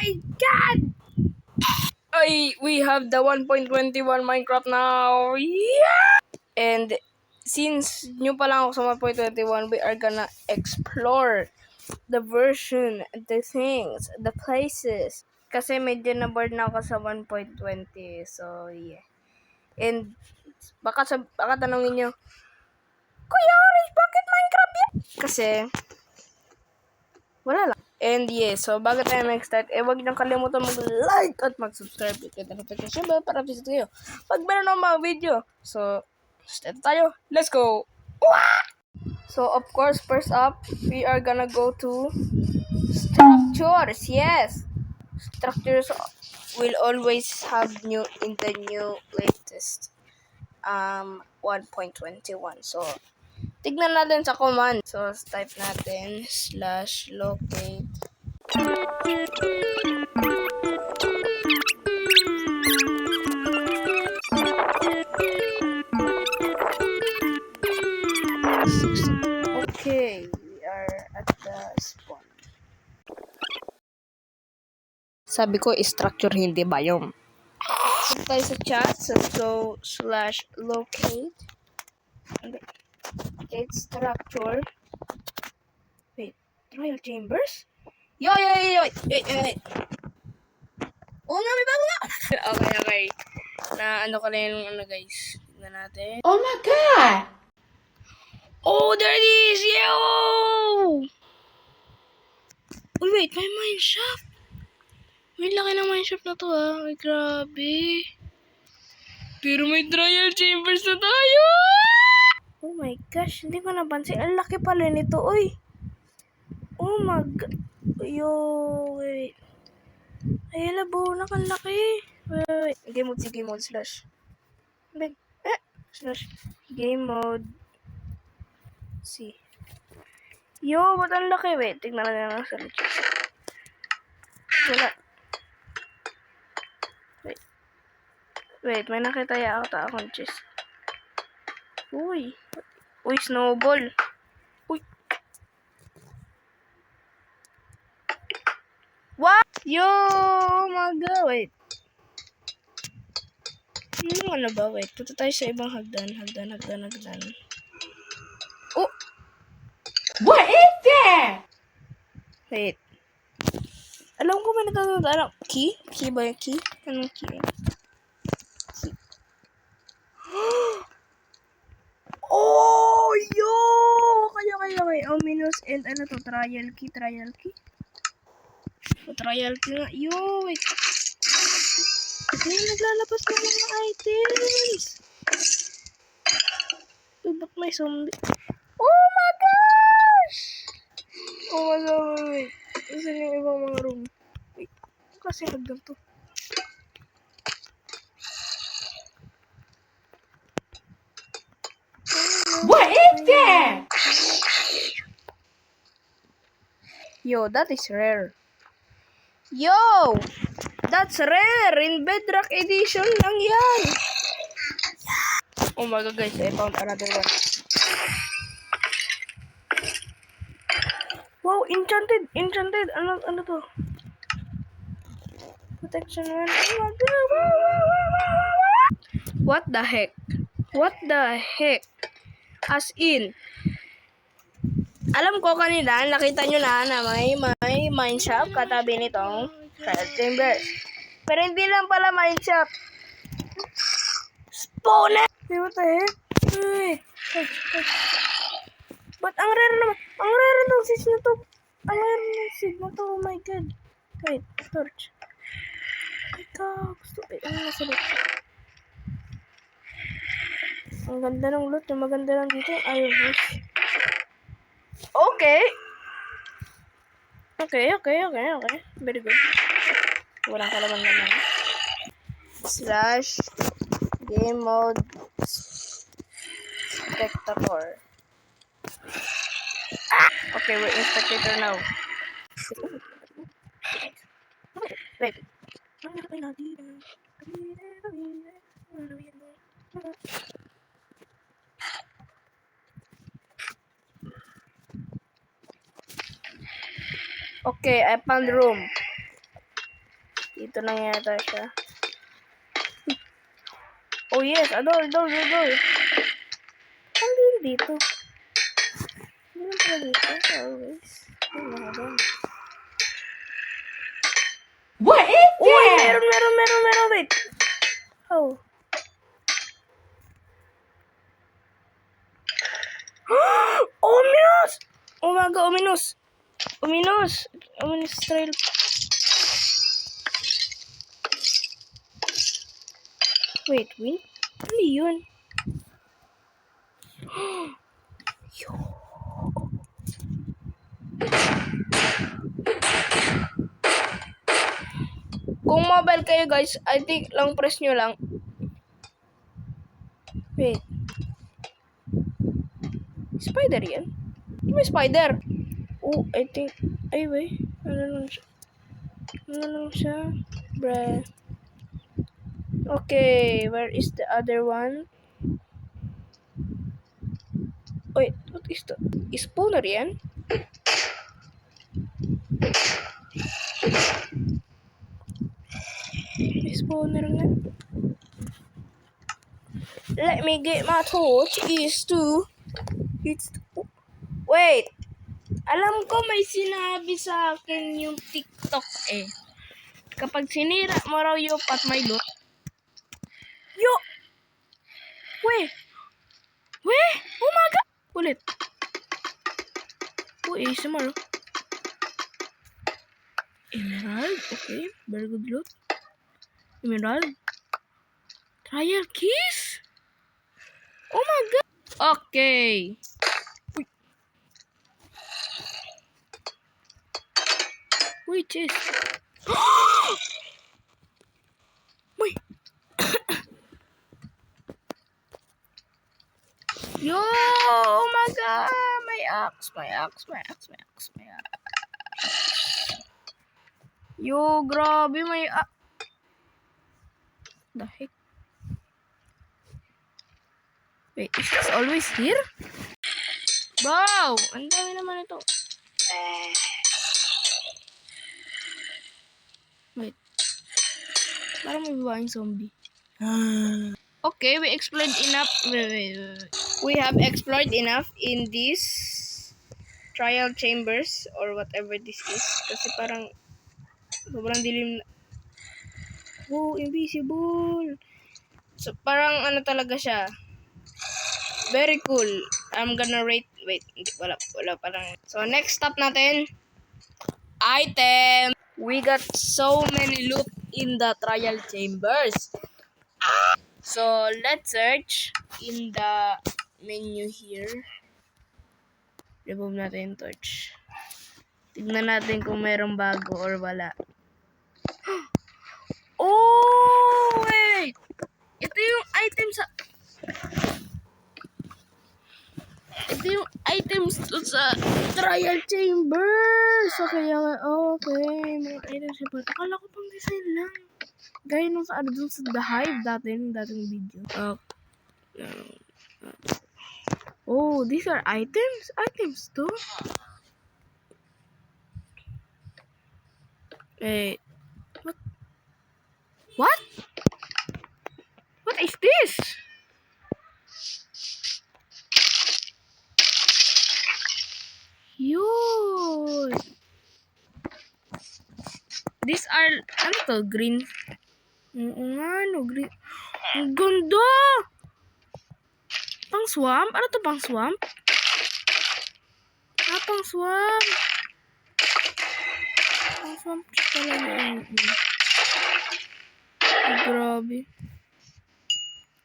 my god! We have the 1.21 Minecraft now. Yeah! And since new pa lang ako sa 1.21, we are gonna explore the version, the things, the places. Kasi medyo na-bored na ako sa 1.20. So, yeah. And baka tanongin nyo, Kuya Orange, bakit Minecraft yan? Kasi, wala lang. And yeah, so bago tayo mag-start, huwag niyong kalimutan mag-like at mag-subscribe. Hit the notification bell para visit kayo pag meron ng mga video. So, start tayo. Let's go! So, of course, first up, we are gonna go to structures. Yes! Structures will always have new in the new latest 1.21. So, tignan natin sa command. So, type natin /locate. Okay, we are at the spawn. Sabi ko, structure hindi biome. So, tayo sa chat. So, /locate. Locate structure. Wait, trial chambers? Yo! Wait. Oo nga, may bago nga! Okay. Na ano ka na yung guys. Tignan natin. Oh my god! Oh, there it is! Yo! Uy, wait, may mineshaft. May laki ng mineshaft na to Ay, grabe. Pero may trial chambers na tayo! Oh my gosh, hindi ko napansin. Ang laki pala nito, uy. Oh my god. Yo, wait. Ay, labo na kang laki. Wait. Game mode slash. Slash. Game mode. See. Yo, ba't ang laki? Wait, tignan natin ang sa lechon. Wala. Wait, may nakita yata akong chest. Uy, snowball. Uy. What? Yo, maga. Wait. Ano ba? Wait, punta tayo sa ibang hagdan. Oh! What is that? Wait. Alam ko may natatawa. Key? Key ba yung key? Anong key? Oh, yo! Kaya. Ominous and ano to? Trial key. O, trial key nga. Yo, wait. Ito yung naglalabas ng mga items. Ba't may zombie? Oh my gosh! Oh my god, wait. Saan yung ibang mga room? Wait, kasi hagdan to. What is that? Yo, that is rare. Yo! That's rare! In Bedrock Edition lang yan! Oh my god guys, I found another one. Wow, enchanted! Ano to? Protection 1. Oh my god! What the heck? As in, alam ko kanina, nakita nyo na may mineshaft katabi nitong trial chambers. Pero hindi lang pala mineshaft. Spawner! Hey, what the heck? Wait. But ang rare ng seeds na to. Oh my god. Wait, torch. Ay, gusto. Ano nasa loot? Ang ganda ng loot. Yung maganda lang dito, iron horse. Okay. Very good. Walang kalaman naman. / game mode spectator. Okay, we're in spectator now. Wait. Okay, I found the room. Dito lang yata siya. Oh yes, a door. Ang din dito. Hindi lang pala dito. Always. What is Uy, that? meron. Wait. Oh. Ominous! Oh my god, Ominous trail. Wait. Ano yun? Kung mobile kayo guys, I think lang press nyo lang. Wait. Spider yan? May spider. Oh, I think. Ay, wait. Ano lang siya? Bruh. Okay, where is the other one? Wait, what is that? Spawner yan? Spawner nga. Let me get my torch. Wait. Alam ko may sinabi sa akin yung TikTok eh. Kapag sinira mo raw yung pat may loot. Yo! Weh! Oh my god! Ulit. ASMR. Emerald. Okay. Very good loot. Emerald. Trial keys? Oh my god! Okay. Uy, chest. Uy. Yo! Oh my god! My axe. Yo, grabe, may the heck? Wait, is this always here? Wow! Ang dami naman ito. Wait. Parang may babaeng zombie. Okay, we explored enough. Wait. We have explored enough in these trial chambers or whatever this is. Kasi parang sobrang dilim. Oh, invisible. So, parang ano talaga siya. Very cool. I'm gonna rate. Wait, wala parang. So, next stop natin. Item. We got so many loot in the trial chambers. So, let's search in the menu here. Remove natin yung torch. Tignan natin kung merong bago or wala. Oh, wait! Ito yung item sa... Ito yung items to sa trial chambers. So, kaya, okay. Mga items siya pa. Akala ko pang design lang. Gaya nung sa ano dun sa The Hive dating video. Oh, these are items? Items to? Wait. What? What is this? Yun. These are, ano to? Green. Oo nga, no, green. Ang ganda! Pang swamp? Ano to, pang swamp? Pang swamp. Pang swamp talaga. Grabe.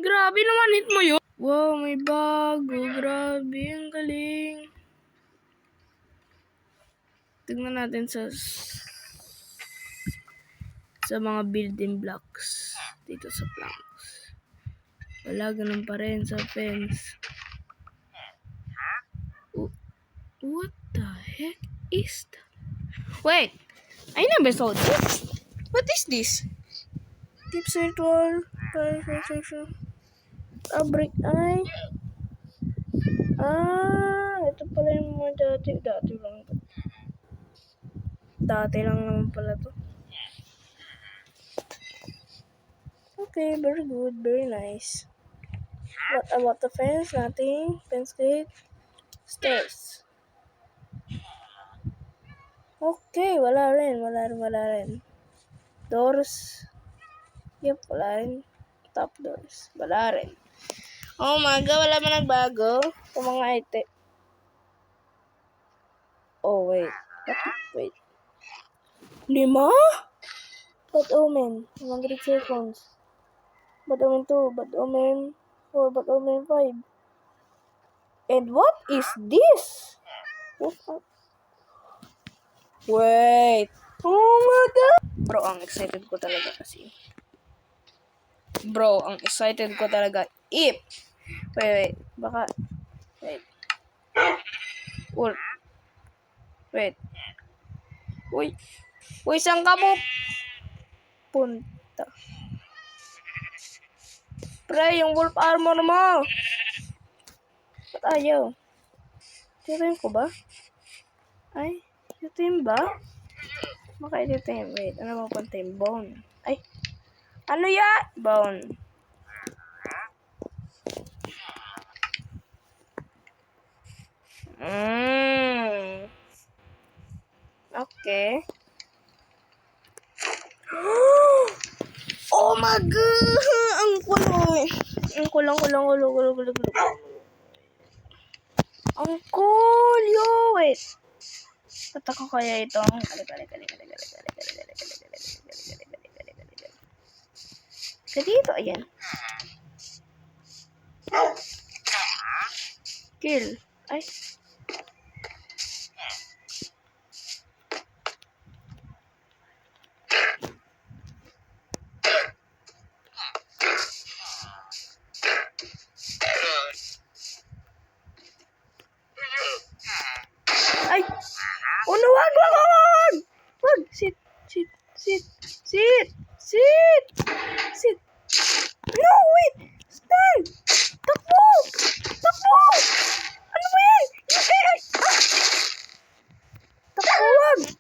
Grabe naman, hit mo yun. Wow, may bago. Grabe, ang galing. Tignan natin sa mga building blocks dito sa planks. Wala, ganun pa rin sa fence. What the heck is that? Wait, I never saw this. What is this? Tips ritual, section, fabric eye. Ito pala yung mga dati lang naman pala to. Okay, very good, very nice. What about the fence? Nothing. Fence gate. Stairs. Okay, wala rin. Doors. Yep, wala rin. Top doors. Wala rin. Oh my God, wala man nagbago. Sa mga item. Oh, wait. Wait. 5? Bad Omen. 100 seconds. Bad Omen 2. Bad Omen 4. Bad Omen 5. And what is this? Wait. Oh my God. Bro, ang excited ko talaga kasi. Bro, ang excited ko talaga. Wait. Baka. Wait. Wait. Uy, saan ka mo punta? Pre, yung wolf armor mo. Ba't ayaw? Tituin ko ba? Ay, tituin ba? Baka tituin. Wait, ano ba puntayin? Bone. Ay, ano ya? Bone. Okay. Oh my God! Ang kulo. Ang kulang. Ang cool, yo! Wait. Tata ko kaya itong... Dito, ayan. Kill. Ay. Ay! Oh no, wag! Wag! Sit! No, wait! Stand! Takbo! Ano ba yan? Ay! Takbo, wag!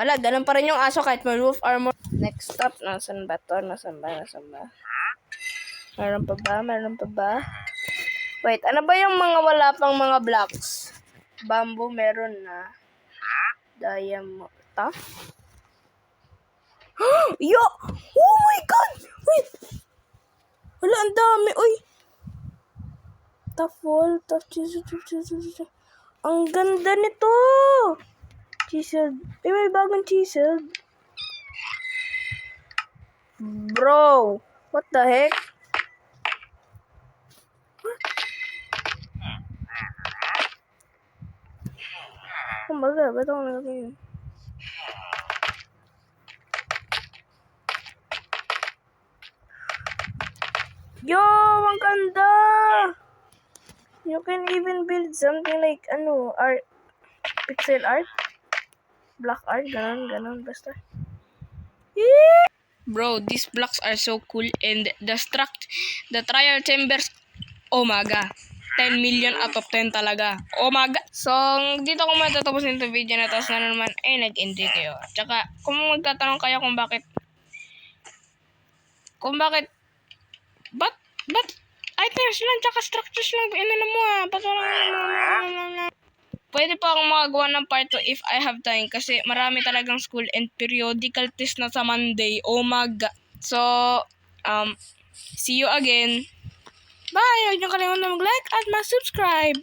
Wala, ganun pa rin yung aso kahit may wolf armor. Next stop, nasan ba to? Nasan ba? Meron pa ba? Wait, ano ba yung mga wala pang mga blocks? Bamboo meron na. Diamond. Yo! Oh my God! Wait! Wala, ang dami. Uy! Tough wall. Chisel. Ang ganda nito! Chisel. May bagong chisel. Bro! What the heck? Kumbaga, ba't ako nalagay yun? Yo! Ang ganda! You can even build something like, art. Pixel art? Black art? Ganon, basta. Bro, these blocks are so cool and the trial chambers, oh my God. 10 million out of 10 talaga. Oh my God. So, dito ko matatapos nito video na to. Sana naman, nag-enjoy kayo. Tsaka, kung magtatanong kayo ba't items lang, tsaka structures lang, pwede pa akong makagawa ng part 2 if I have time kasi marami talagang school and periodical test na sa Monday. Oh my God. So, see you again. Bye! Huwag niyo kalimutan mag-like at mag-subscribe.